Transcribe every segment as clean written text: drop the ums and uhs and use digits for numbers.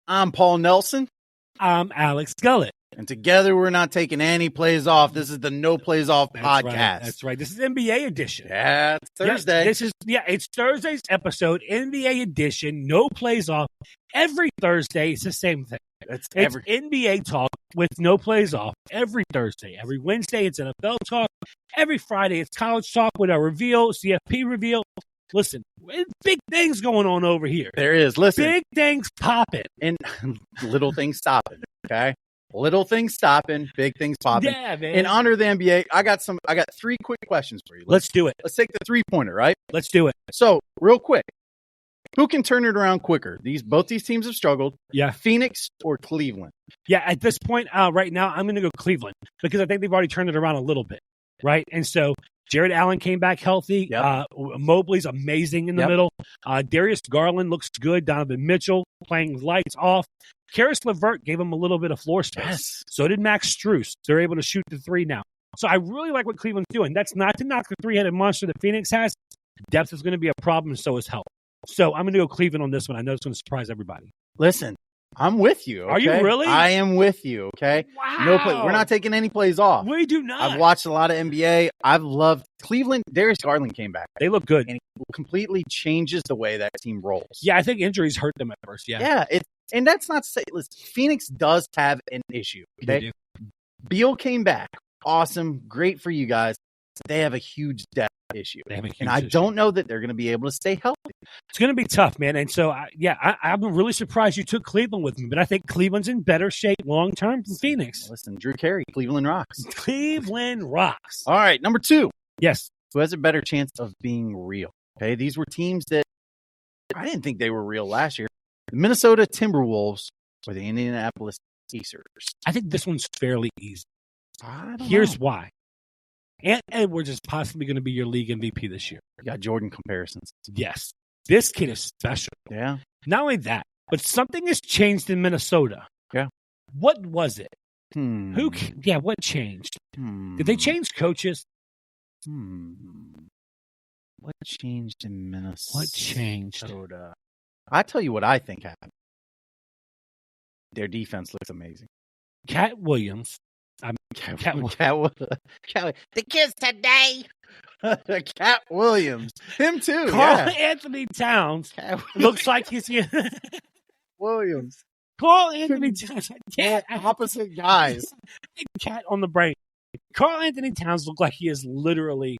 I'm Paul Nelson. I'm Alex Gullett. And together we're not taking any plays off. This is the No Plays Off podcast. That's right. This is NBA edition. Yeah, it's Thursday. It's Thursday's episode, NBA edition, no plays off. Every Thursday, it's the same thing. It's NBA talk with no plays off every Thursday. Every Wednesday, it's NFL talk. Every Friday, it's college talk with a reveal, CFP reveal. Listen, big things going on over here. There is. Listen. Big things popping. And little things stopping, okay? Little things stopping, big things popping. Yeah, man. In honor of the NBA, I got three quick questions for you. Let's do it. Let's take the three-pointer, right? Let's do it. So, real quick, who can turn it around quicker? Both these teams have struggled. Yeah. Phoenix or Cleveland? Yeah, at this point, right now, I'm going to go Cleveland because I think they've already turned it around a little bit, right? And so Jared Allen came back healthy. Yep. Mobley's amazing in the middle. Darius Garland looks good. Donovan Mitchell playing lights off. Karis LeVert gave him a little bit of floor space. Yes. So did Max Strus. They're able to shoot the three now. So I really like what Cleveland's doing. That's not to knock the three-headed monster that Phoenix has. Depth is going to be a problem, and so is health. So I'm going to go Cleveland on this one. I know it's going to surprise everybody. Listen, I'm with you. Okay? Are you really? I am with you, okay? Wow. No play. We're not taking any plays off. We do not. I've watched a lot of NBA. I've loved Cleveland. Darius Garland came back. They look good. And it completely changes the way that team rolls. Yeah, I think injuries hurt them at first. Yeah. Yeah. And that's not to say, listen, Phoenix does have an issue. Okay? They do. Beal came back. Awesome. Great for you guys. They have a huge depth issue. I don't know that they're going to be able to stay healthy. It's going to be tough, man. And so, I'm really surprised you took Cleveland with me, but I think Cleveland's in better shape long-term than Phoenix. Listen, Drew Carey, Cleveland rocks. Cleveland rocks. All right, number two. Yes. Who has a better chance of being real? Okay, these were teams that I didn't think they were real last year. The Minnesota Timberwolves or the Indianapolis Pacers. I think this one's fairly easy. Here's why. Ant Edwards is possibly going to be your league MVP this year. You got Jordan comparisons. Yes. This kid is special. Yeah. Not only that, but something has changed in Minnesota. Yeah. What was it? What changed? Did they change coaches? What changed in Minnesota? What changed? I tell you what I think happened. Their defense looks amazing. Cat Williams. The kids today. Cat Williams. Him too. Carl Anthony Towns looks like he's Williams. Carl Anthony Towns. Opposite guys. Cat on the brain. Carl Anthony Towns looked like he has literally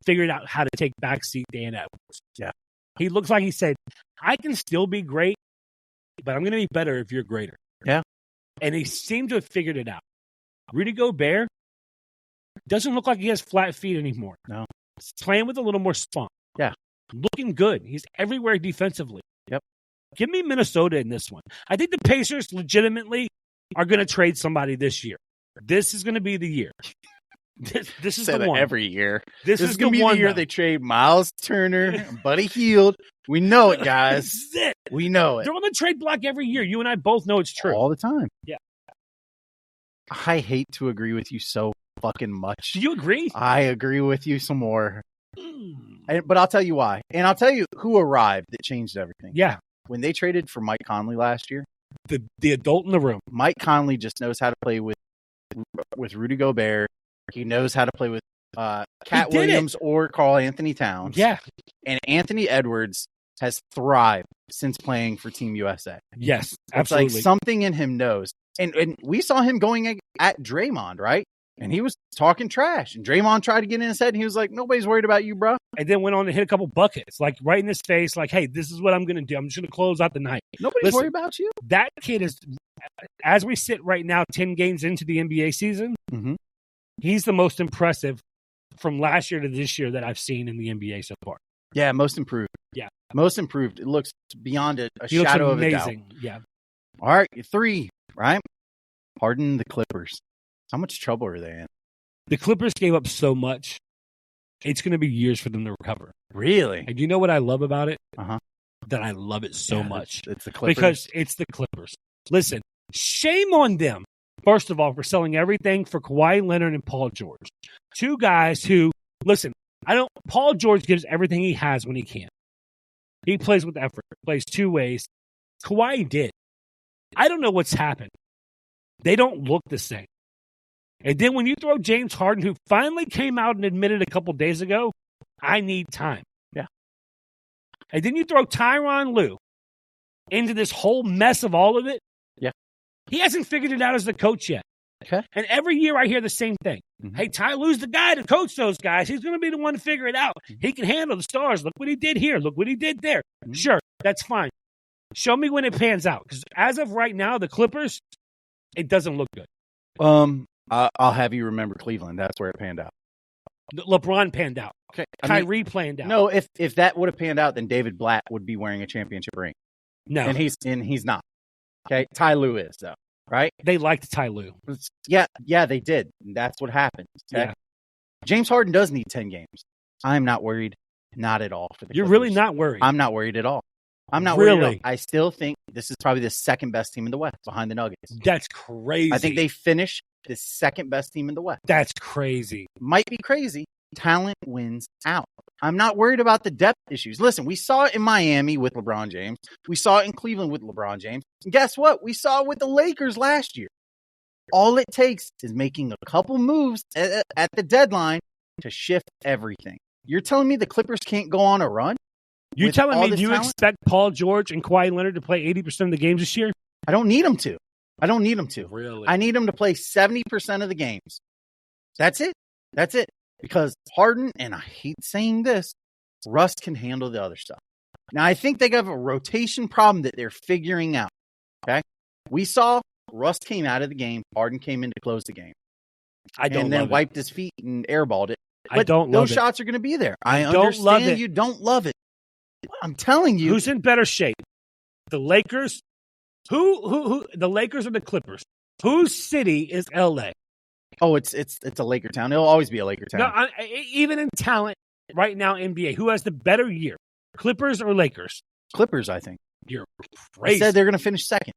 figured out how to take backseat Dan Edwards. Yeah. He looks like he said, I can still be great, but I'm going to be better if you're greater. Yeah. And he seemed to have figured it out. Rudy Gobert doesn't look like he has flat feet anymore. No. He's playing with a little more spunk. Yeah. Looking good. He's everywhere defensively. Yep. Give me Minnesota in this one. I think the Pacers legitimately are going to trade somebody this year. This is going to be the year. This is the one. Every year. This is going to be the year they trade Miles Turner and Buddy Hield. We know it, guys. This is it. We know it. They're on the trade block every year. You and I both know it's true. All the time. Yeah. I hate to agree with you so fucking much. Do you agree? I agree with you some more. But I'll tell you why. And I'll tell you who arrived that changed everything. Yeah. When they traded for Mike Conley last year. The adult in the room. Mike Conley just knows how to play with Rudy Gobert. He knows how to play with Cat Williams or Carl Anthony Towns. Yeah. And Anthony Edwards has thrived since playing for Team USA. Yes, absolutely. It's like something in him knows. And we saw him going at Draymond, right? And he was talking trash. And Draymond tried to get in his head, and he was like, nobody's worried about you, bro. And then went on to hit a couple buckets, like right in his face, like, hey, this is what I'm going to do. I'm just going to close out the night. Nobody's worried about you. That kid is, as we sit right now, 10 games into the NBA season, he's the most impressive from last year to this year that I've seen in the NBA so far. Yeah, most improved. Yeah. Most improved. It looks beyond a he shadow looks of a doubt. amazing. Yeah. All right, 3, right? Pardon the Clippers. How much trouble are they in? The Clippers gave up so much. It's going to be years for them to recover. Really? And you know what I love about it? Uh-huh. That I love it so much. It's the Clippers. Because it's the Clippers. Listen, shame on them, first of all, for selling everything for Kawhi Leonard and Paul George. Two guys who, listen, Paul George gives everything he has when he can. He plays with effort, plays two ways. Kawhi did. I don't know what's happened. They don't look the same. And then when you throw James Harden, who finally came out and admitted a couple days ago, I need time. Yeah. And then you throw Tyronn Lue into this whole mess of all of it. Yeah. He hasn't figured it out as the coach yet. Okay. And every year I hear the same thing. Mm-hmm. Hey, Ty Lue's the guy to coach those guys. He's going to be the one to figure it out. Mm-hmm. He can handle the stars. Look what he did here. Look what he did there. Mm-hmm. Sure, that's fine. Show me when it pans out. Because as of right now, the Clippers, it doesn't look good. I'll have you remember Cleveland. That's where it panned out. LeBron panned out. Okay. Kyrie panned out. No, if that would have panned out, then David Blatt would be wearing a championship ring. No. And he's not. Okay. Ty Lue is, though. Right? They liked Ty Lue. Yeah, they did. That's what happened. Okay? Yeah. James Harden does need 10 games. I'm not worried. Not at all. For the You're Clippers. really not worried? I'm not worried at all. I'm not really? worried at all. I still think this is probably the second best team in the West behind the Nuggets. That's crazy. I think they finished the second best team in the West. That's crazy. Might be crazy. Talent wins out. I'm not worried about the depth issues. Listen, we saw it in Miami with LeBron James. We saw it in Cleveland with LeBron James. And guess what? We saw it with the Lakers last year. All it takes is making a couple moves at the deadline to shift everything. You're telling me the Clippers can't go on a run? You're telling me you expect Paul George and Kawhi Leonard to play 80% of the games this year? I don't need them to. Really? I need them to play 70% of the games. That's it. Because Harden, and I hate saying this, Russ can handle the other stuff. Now, I think they have a rotation problem that they're figuring out. Okay? We saw Russ came out of the game. Harden came in to close the game. And then wiped his feet and airballed it. But I don't love those shots are going to be there. I understand you don't love it. I'm telling you. Who's in better shape? The Lakers? Who the Lakers or the Clippers? Whose city is LA? Oh, it's a Laker town. It'll always be a Laker town. No, even in talent right now, NBA, who has the better year? Clippers or Lakers? Clippers, I think. You're crazy. I said they're going to finish second.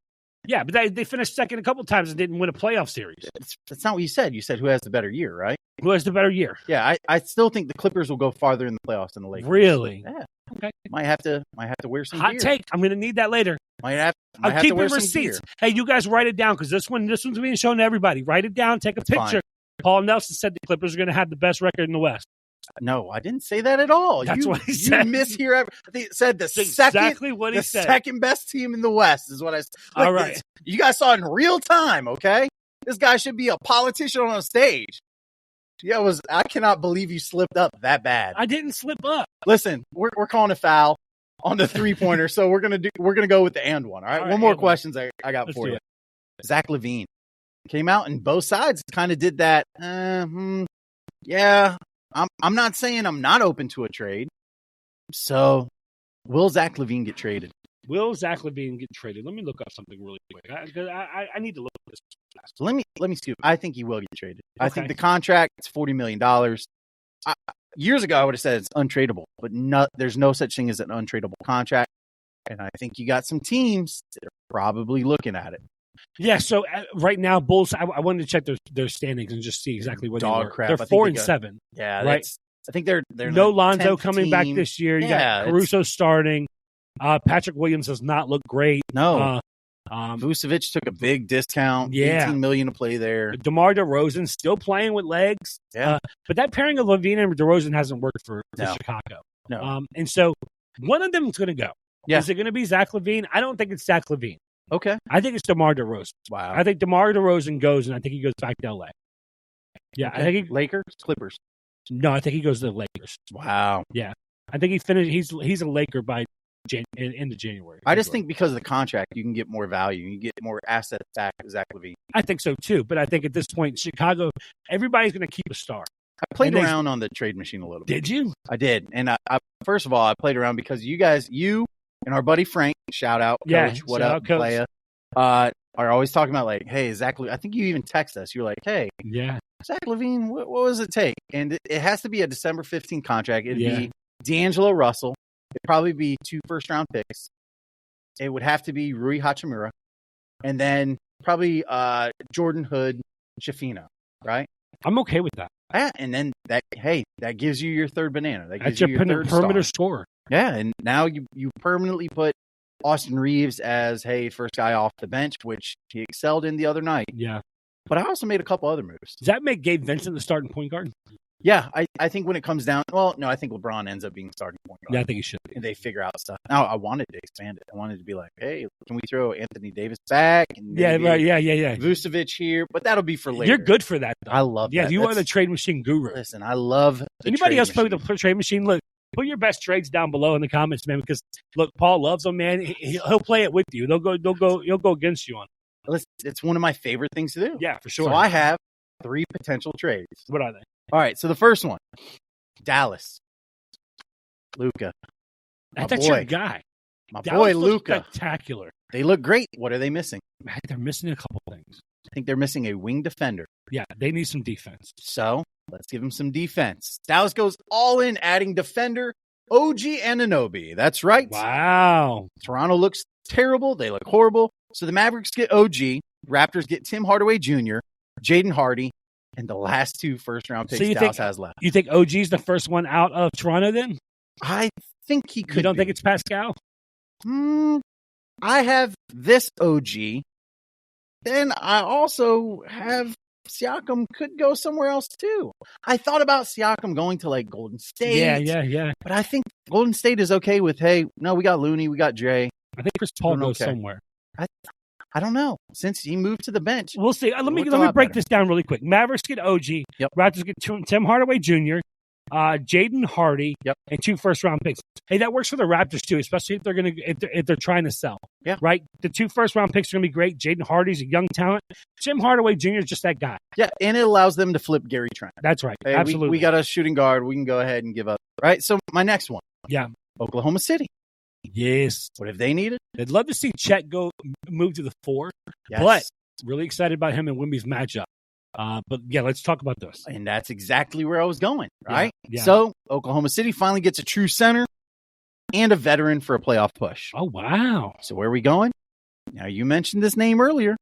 Yeah, but they finished second a couple times and didn't win a playoff series. That's not what you said. You said who has the better year, right? Who has the better year? Yeah, I still think the Clippers will go farther in the playoffs than the Lakers. Really? Yeah. Okay. Might have to wear some hot gear. take. I'm going to need that later. Might I'm have keeping to wear receipts. Some gear. Hey, you guys write it down because this one's being shown to everybody. Write it down. Take a picture. Fine. Paul Nelson said the Clippers are going to have the best record in the West. No, I didn't say that at all. That's what he said. You mishear. I think it said That's exactly what he said. Second best team in the West is what I said. All right. You guys saw it in real time, okay? This guy should be a politician on a stage. Yeah, I cannot believe you slipped up that bad. I didn't slip up. Listen, we're calling a foul on the 3-pointer, so we're gonna go with the and one. All right, one more questions I got Let's for you. it. Zach LaVine came out and both sides kind of did that. Yeah, I'm not saying I'm not open to a trade. So, will Zach LaVine get traded? Will Zach LaVine get traded? Let me look up something really quick. I need to look at this. So let me see. I think he will get traded. Okay. I think the contract is $40 million. Years ago, I would have said it's untradeable, but there's no such thing as an untradeable contract. And I think you got some teams that are probably looking at it. Yeah, so right now, Bulls, I wanted to check their standings and just see exactly what Dog they were. crap. They're 4-7. Yeah, right. I think they're no Lonzo coming team. Back this year. You got Caruso starting. Patrick Williams does not look great. No. Vucevic took a big discount. Yeah. $18 million to play there. DeMar DeRozan still playing with legs. Yeah. But that pairing of LaVine and DeRozan hasn't worked for Chicago. No. And so one of them is going to go. Yeah. Is it going to be Zach LaVine? I don't think it's Zach LaVine. Okay. I think it's DeMar DeRozan. Wow. I think DeMar DeRozan goes, and I think he goes back to LA. Yeah. Okay. I think Lakers? Clippers? No, I think he goes to the Lakers. Wow. Yeah. I think he finished. He's a Laker by end of January. I just think because of the contract, you can get more value. You get more assets back to Zach LaVine. I think so, too. But I think at this point, Chicago, everybody's going to keep a star. I played around on the trade machine a little bit. Did you? I did. And I first of all, I played around because you and our buddy Frank, shout out, Coach, what up, Coach. playa, are always talking about like, hey, Zach LaVine. I think you even text us. You're like, hey, Zach LaVine, what does it take? And it has to be a December 15th contract. It'd be D'Angelo Russell. It'd probably be 2 first-round picks. It would have to be Rui Hachimura. And then probably Jordan Hood, Shafino, right? I'm okay with that. Yeah, and then that gives you your third banana. That gives That's you your third perimeter star. scorer. Yeah, and now you permanently put Austin Reeves as, hey, first guy off the bench, which he excelled in the other night. Yeah. But I also made a couple other moves. Does that make Gabe Vincent the starting point guard? Yeah, I think when it comes down, well, no, I think LeBron ends up being starting point guard. Yeah, I think he should be. And they figure out stuff. Now, I wanted to expand it. I wanted to be like, hey, can we throw Anthony Davis back? And Yeah, right. Yeah. Vucevic here, but that'll be for later. You're good for that, though. I love that. Yeah, you are the trade machine guru. Listen, I love Anybody else play with the trade machine? Look, put your best trades down below in the comments, man, because, look, Paul loves them, man. He'll play it with you. He'll go against you on it. Listen, it's one of my favorite things to do. Yeah, for sure. So I have 3 potential trades. What are they? All right, so the first one, Dallas. Luka. That's your guy. My Dallas boy, Luka. Spectacular. They look great. What are they missing? They're missing a couple things. I think they're missing a wing defender. Yeah, they need some defense. So let's give them some defense. Dallas goes all in, adding defender OG Anunoby. That's right. Wow. Toronto looks terrible. They look horrible. So the Mavericks get OG. Raptors get Tim Hardaway Jr., Jaden Hardy, and the last 2 first-round picks Dallas has left. You think OG's the first one out of Toronto then? I think he could. You don't think it's Pascal? I have this OG. Then I also have Siakam could go somewhere else too. I thought about Siakam going to like Golden State. Yeah. But I think Golden State is okay with, hey, no, we got Looney, we got Dre. I think Chris Paul goes somewhere. I don't know. Since he moved to the bench. We'll see. Let me break this down really quick. Mavericks get OG. Yep. Raptors get Tim Hardaway Jr., Jaden Hardy, yep, and 2 first-round picks. Hey, that works for the Raptors too, especially if they're trying to sell. Yeah. Right? The 2 first-round picks are going to be great. Jaden Hardy's a young talent. Tim Hardaway Jr. is just that guy. Yeah, and it allows them to flip Gary Trent. That's right. Hey, absolutely. We got a shooting guard. We can go ahead and give up. Right? So my next one. Yeah. Oklahoma City. Yes. What if they need it? I'd love to see Chet move to the 4. Yes. But really excited about him and Wemby's matchup. But yeah, let's talk about this. And that's exactly where I was going, right? Yeah. So Oklahoma City finally gets a true center and a veteran for a playoff push. Oh, wow. So where are we going? Now, you mentioned this name earlier.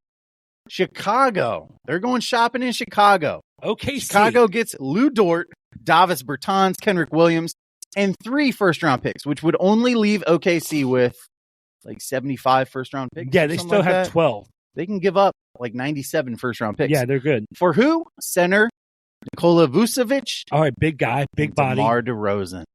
Chicago. They're going shopping in Chicago. Okay. Chicago gets Lou Dort, Davis Bertans, Kenrich Williams, and 3 first-round picks, which would only leave OKC with like 75 first-round picks. Yeah, they still have 12. They can give up like 97 first-round picks. Yeah, they're good. For who? Center Nikola Vucevic. All right, big guy, big body. DeMar DeRozan.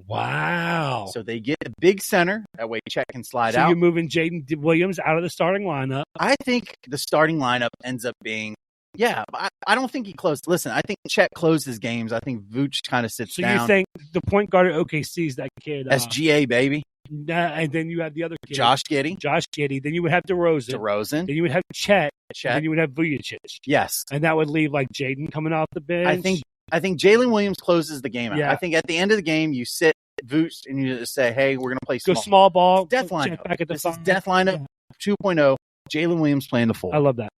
Wow. So they get a big center. That way Chet can slide so out. You're moving Jaden Williams out of the starting lineup. I think the starting lineup ends up being, I don't think he closed. Listen, I think Chet closed his games. I think Vooch kind of sits down. So you think the point guard at OKC is that kid? SGA, baby. And then you have the other kid. Josh Giddey. Then you would have DeRozan. Then you would have Chet. Then you would have Vujacic. Yes. And that would leave like Jaden coming off the bench. I think Jalen Williams closes the game out. Yeah. I think at the end of the game, you sit Vooch and you just say, hey, we're going to play small. Go small ball. Death lineup. Back at the this is death lineup 2.0. Jalen Williams playing the 4. I love that.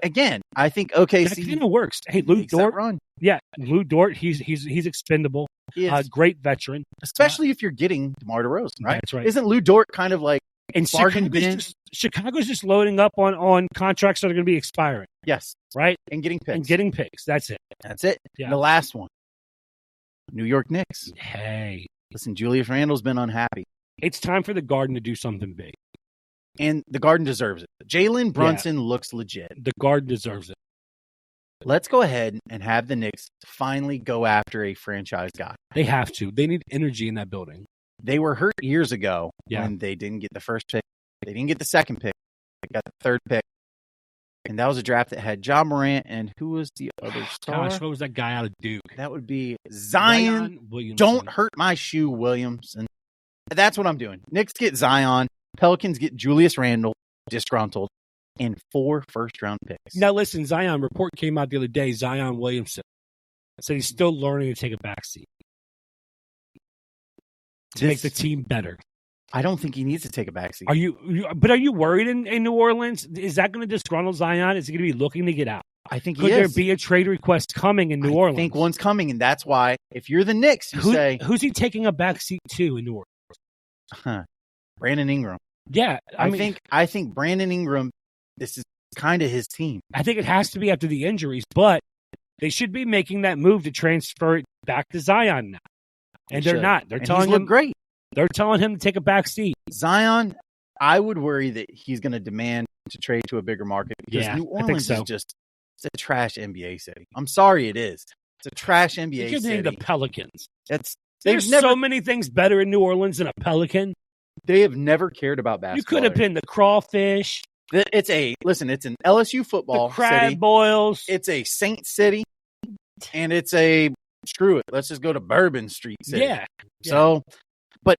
Again, I think OKC. That kind of works. Hey, Lou Dort. Run. Yeah, Lou Dort, he's expendable. He is. Great veteran. Especially if you're getting DeMar DeRozan, right? That's right. Isn't Lou Dort kind of like and Chicago's just loading up on contracts that are going to be expiring. Yes. Right? And getting picks. That's it. Yeah. And the last one. New York Knicks. Hey. Listen, Julius Randle's been unhappy. It's time for the Garden to do something big. And the Garden deserves it. Jalen Brunson looks legit. The Garden deserves it. Let's go ahead and have the Knicks finally go after a franchise guy. They have to. They need energy in that building. They were hurt years ago when they didn't get the first pick. They didn't get the second pick. They got the third pick. And that was a draft that had Ja Morant and who was the other star? Gosh, what was that guy out of Duke? That would be Zion Williamson. Don't hurt my shoe, Williamson. That's what I'm doing. Knicks get Zion. Pelicans get Julius Randle, disgruntled, and 4 first-round picks. Now, listen, Zion, report came out the other day, Zion Williamson said he's still learning to take a backseat to make the team better. I don't think he needs to take a backseat. Are you worried in New Orleans? Is that going to disgruntle Zion? Is he going to be looking to get out? I think Could there be a trade request coming in New Orleans? I think one's coming, and that's why if you're the Knicks, you say... Who's he taking a backseat to in New Orleans? Brandon Ingram. Yeah. I think Brandon Ingram, this is kind of his team. I think it has to be after the injuries, but they should be making that move to transfer it back to Zion now. And they're not. They're telling him great. They're telling him to take a back seat. Zion, I would worry that he's going to demand to trade to a bigger market because New Orleans is just it's a trash NBA city. I'm sorry, it is. It's a trash NBA city. The Pelicans. There's so many things better in New Orleans than a Pelican. They have never cared about basketball. You could have been the Crawfish. It's an LSU football the crab city. Boils. It's a Saint city, and it's a screw it. Let's just go to Bourbon Street City. Yeah. So, but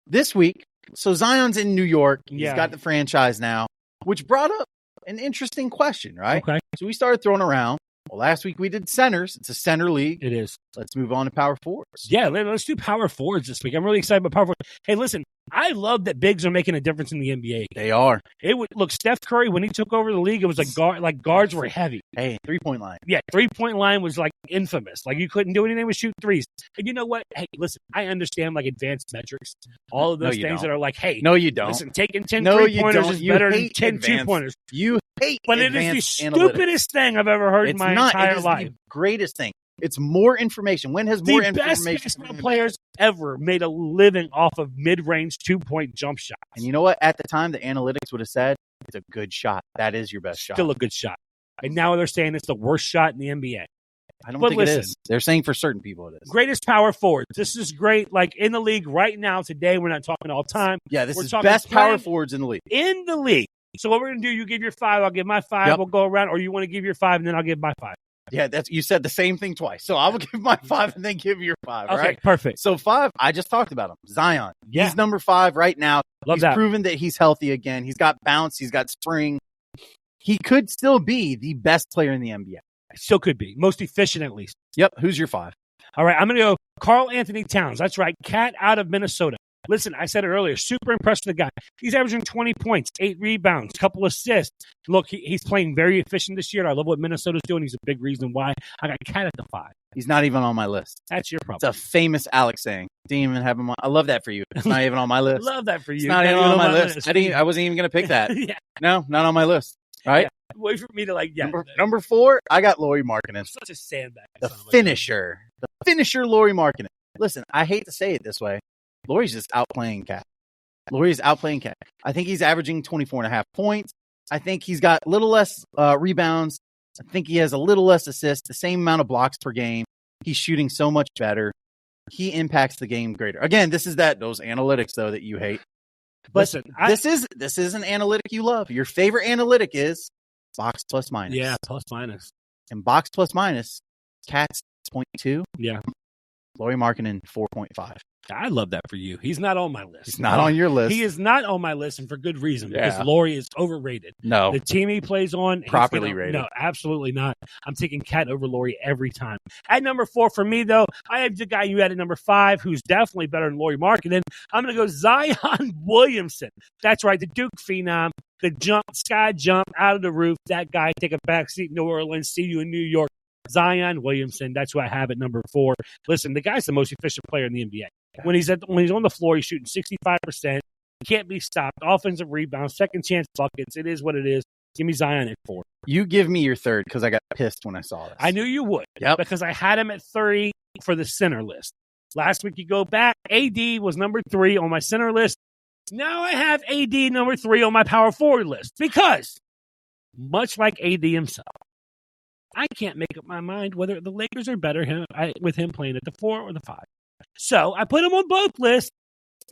this week, so Zion's in New York. He's got the franchise now, which brought up an interesting question, right? Okay. So we started throwing around. Well, last week we did centers. It's a center league. It is. Let's move on to power forwards. Yeah, let's do power forwards this week. I'm really excited about power forwards. Hey, listen, I love that bigs are making a difference in the NBA. They are. Look, Steph Curry, when he took over the league, it was guards were heavy. Hey, 3-point line. Yeah, 3-point line was like infamous. Like you couldn't do anything but shoot threes. And you know what? Hey, listen, I understand like advanced metrics, all of those things that are like, hey, no, you don't. Listen, taking 10 3-pointers is better than 10 2-pointers. You hate but it is the stupidest thing I've ever heard in my entire life. The greatest thing. It's more information. When has more information? The best basketball players ever made a living off of mid-range 2-point jump shots. And you know what? At the time, the analytics would have said it's a good shot. That is your best shot. Still a good shot. And now they're saying it's the worst shot in the NBA. I don't think it is. They're saying for certain people it is. Greatest power forwards. This is great. Like in the league right now, today, we're not talking all time. Yeah, this is best power forwards in the league. In the league. So what we're going to do, you give your 5, I'll give my 5. We'll go around. Or you want to give your 5, and then I'll give my 5. Yeah, you said the same thing twice. So I will give my 5 and then give your 5. Okay, right? Perfect. So 5, I just talked about him. Zion. Yeah. He's number 5 right now. He's proven that he's healthy again. He's got bounce. He's got spring. He could still be the best player in the NBA. Still could be. Most efficient, at least. Yep. Who's your 5? All right. I'm going to go Karl Anthony Towns. That's right. Cat out of Minnesota. Listen, I said it earlier. Super impressed with the guy. He's averaging 20 points, 8 rebounds, couple assists. Look, he's playing very efficient this year. I love what Minnesota's doing. He's a big reason why I got Cat at the 5. He's not even on my list. That's your problem. It's a famous Alex saying. Didn't even have him on. I love that for you. It's not even on my list. Love that for you. It's not even on my list. I wasn't even going to pick that. Yeah. No, not on my list. Right? Yeah. Wait for me to Number 4, I got Lauri Markkanen. Such a sandbag. The finisher. Lauri Markkanen. Listen, I hate to say it this way. Lauri's just outplaying Cat. Lauri's outplaying Cat. I think he's averaging 24.5 points. I think he's got a little less rebounds. I think he has a little less assists, the same amount of blocks per game. He's shooting so much better. He impacts the game greater. Again, this is those analytics, though, that you hate. But listen, this is an analytic you love. Your favorite analytic is box plus minus. Yeah, plus minus. And box plus minus, Cat's 0.2. Yeah. Lauri Markkanen, 4.5. I love that for you. He's not on my list. He's not on your list. He is not on my list, and for good reason, because Lauri is overrated. No. The team he plays on. Properly rated. No, absolutely not. I'm taking Cat over Lauri every time. At number 4 for me, though, I have the guy you had at number 5, who's definitely better than Lauri Markkanen. I'm going to go Zion Williamson. That's right, the Duke phenom, the sky jump out of the roof. That guy, take a backseat in New Orleans, see you in New York. Zion Williamson, that's who I have at number 4. Listen, the guy's the most efficient player in the NBA. When he's on the floor, he's shooting 65%. Can't be stopped. Offensive rebounds, second chance buckets. It is what it is. Give me Zion at 4. You give me your 3rd because I got pissed when I saw this. I knew you would. Yep. Because I had him at 3 for the center list. Last week you go back, AD was number 3 on my center list. Now I have AD number 3 on my power forward list because, much like AD himself, I can't make up my mind whether the Lakers are better with him playing at the 4 or the 5. So I put him on both lists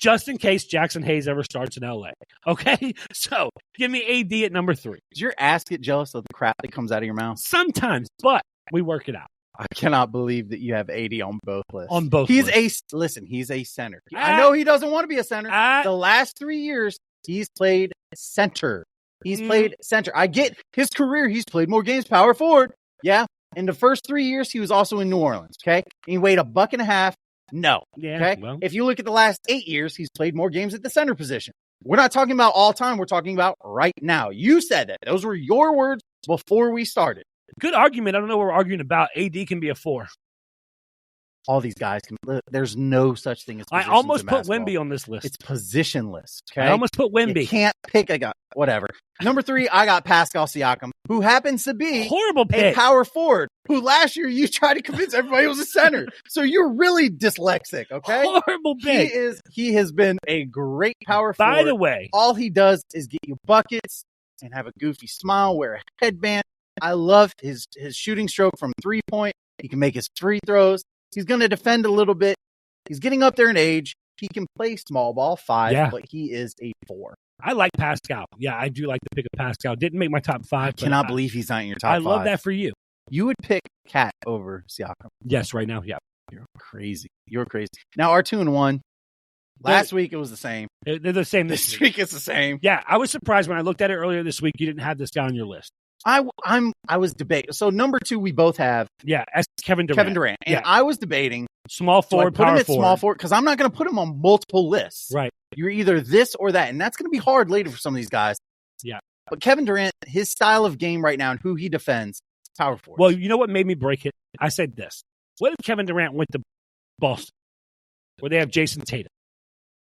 just in case Jackson Hayes ever starts in LA. Okay? So give me AD at number 3. Does your ass get jealous of the crap that comes out of your mouth? Sometimes, but we work it out. I cannot believe that you have AD on both lists. On both lists. He's a center. I know he doesn't want to be a center. The last 3 years, he's played center. He's played center. I get his career. He's played more games power forward. Yeah. In the first 3 years, he was also in New Orleans. Okay. And he weighed $1.50. No. Yeah. Okay. Well. If you look at the last 8 years, he's played more games at the center position. We're not talking about all time. We're talking about right now. You said that. Those were your words before we started. Good argument. I don't know what we're arguing about. AD can be a 4. All these guys can. There's no such thing as. I almost put Wemby on this list. It's positionless. Okay. I almost put Wemby. You can't pick a guy. Whatever. Number 3, I got Pascal Siakam. who happens to be horrible a pick. power forward, who last year you tried to convince everybody was a center. So you're really dyslexic, okay? Horrible pick. He has been a great power forward. By the way, all he does is get you buckets and have a goofy smile, wear a headband. I love his shooting stroke from 3-point. He can make his free throws. He's going to defend a little bit. He's getting up there in age. He can play small ball 5, but he is a 4. I like Pascal. Yeah, I do like the pick of Pascal. Didn't make my top 5. I cannot believe he's not in your top 5. I love that for you. You would pick Cat over Siakam. Yes, right now, yeah. You're crazy. You're crazy. Now, our 2-1. Last week, it was the same. They're the same this week. It's the same. Yeah, I was surprised when I looked at it earlier this week. You didn't have this guy on your list. I was debating. So, number 2, we both have. Yeah, as Kevin Durant. And I was debating. Small forward, put him at small forward because I'm not going to put him on multiple lists. Right. You're either this or that, and that's going to be hard later for some of these guys. Yeah. But Kevin Durant, his style of game right now and who he defends, power forward. Well, you know what made me break it? I said this. What if Kevin Durant went to Boston, where they have Jason Tatum,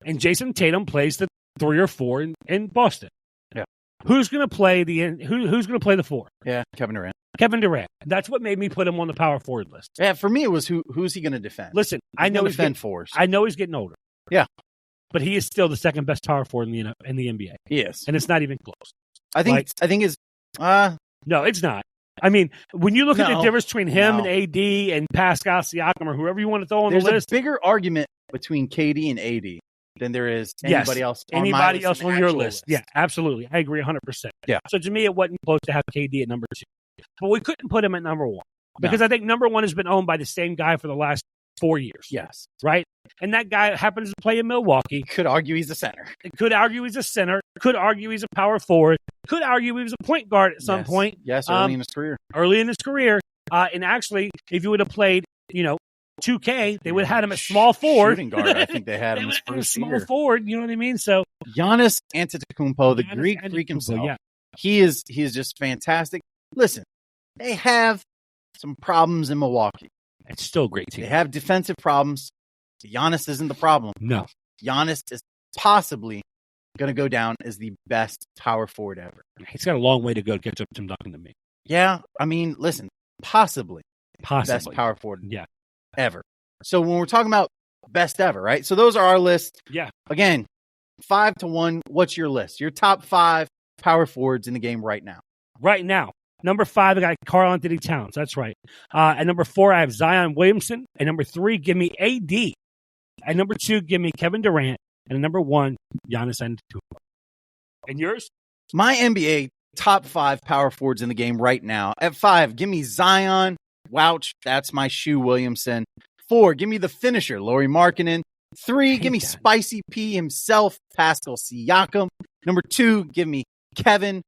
and Jason Tatum plays the 3 or 4 in Boston? Yeah. Who's going to play who's going to play the 4? Yeah, Kevin Durant. Kevin Durant. That's what made me put him on the power forward list. Yeah, for me it was who's he going to defend? Listen, I know he's getting fours. I know he's getting older. Yeah, but he is still the second best power forward in the NBA. He is, and it's not even close. I think it's no, it's not. I mean, when you look at the difference between him and AD and Pascal Siakam or whoever you want to throw on the list, there's a bigger argument between KD and AD than there is anybody else. Anybody else on your list? Yeah, absolutely. I agree 100%. Yeah. So to me, it wasn't close to have KD at number 2, but we couldn't put him at number 1 because I think number 1 has been owned by the same guy for the last 4 years. Yes. Right? And that guy happens to play in Milwaukee. Could argue he's a center. Could argue he's a center. Could argue he's a power forward. Could argue he was a point guard at some point. Yes, early in his career. And actually, if you would have played, 2K, they would have had him at small forward. Shooting guard, I think they had him as first small year. Forward, you know what I mean? So Giannis Antetokounmpo, the Greek freak himself. Yeah. He is just fantastic. Listen, they have some problems in Milwaukee. It's still a great team. They have defensive problems. Giannis isn't the problem. No. Giannis is possibly going to go down as the best power forward ever. He's got a long way to go to catch up to Tim Duncan to me. Yeah. I mean, listen, possibly. Best power forward ever. So when we're talking about best ever, right? So those are our lists. Yeah. Again, 5-1. What's your list? Your top 5 power forwards in the game right now. Right now. Number 5, I got Karl-Anthony Towns. That's right. At number 4, I have Zion Williamson. At number 3, give me AD. At number 2, give me Kevin Durant. And at number 1, Giannis Antetokounmpo. And yours? My NBA top 5 power forwards in the game right now. At 5, give me Zion. Wouch, that's my shoe, Williamson. 4, give me the finisher, Lauri Markkanen. 3, give me Spicy P himself, Pascal Siakam. Number 2, give me Kevin,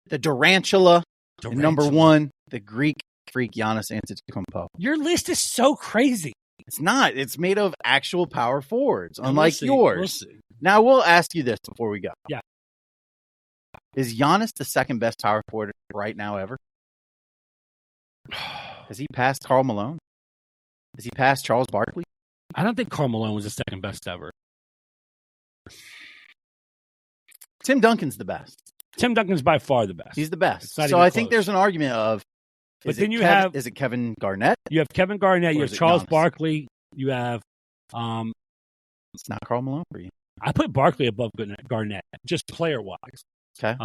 the Durantula. And number 1, the Greek freak, Giannis Antetokounmpo. Your list is so crazy. It's not. It's made of actual power forwards, unlike yours. We'll see. Now, we'll ask you this before we go. Yeah. Is Giannis the second best power forward right now ever? Has he passed Karl Malone? Has he passed Charles Barkley? I don't think Karl Malone was the second best ever. Tim Duncan's the best. Tim Duncan's by far the best. He's the best. So I think there's an argument of, is it Kevin Garnett? You have Kevin Garnett. You have Charles Barkley. You have, it's not Karl Malone for you. I put Barkley above Garnett, just player wise. Okay.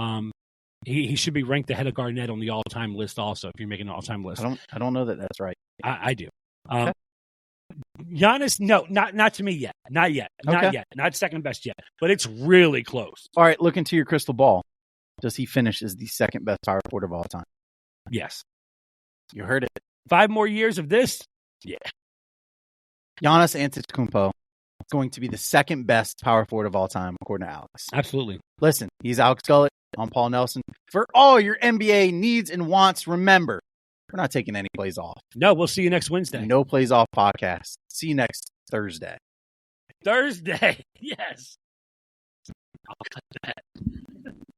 He should be ranked ahead of Garnett on the all time list. Also, if you're making an all time list, I don't know that that's right. I do. Okay. Giannis, no, not to me yet. Not yet. Not yet. Not second best yet. But it's really close. All right, look into your crystal ball. Does he finish as the second best power forward of all time? Yes. You heard it. 5 more years of this? Yeah. Giannis Antetokounmpo is going to be the second best power forward of all time, according to Alex. Absolutely. Listen, he's Alex Gullett. I'm Paul Nelson. For all your NBA needs and wants, remember, we're not taking any plays off. No, we'll see you next Wednesday. No plays off podcast. See you next Thursday. Thursday. Yes. I'll cut that.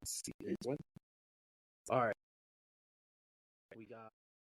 See you next one. All right. We got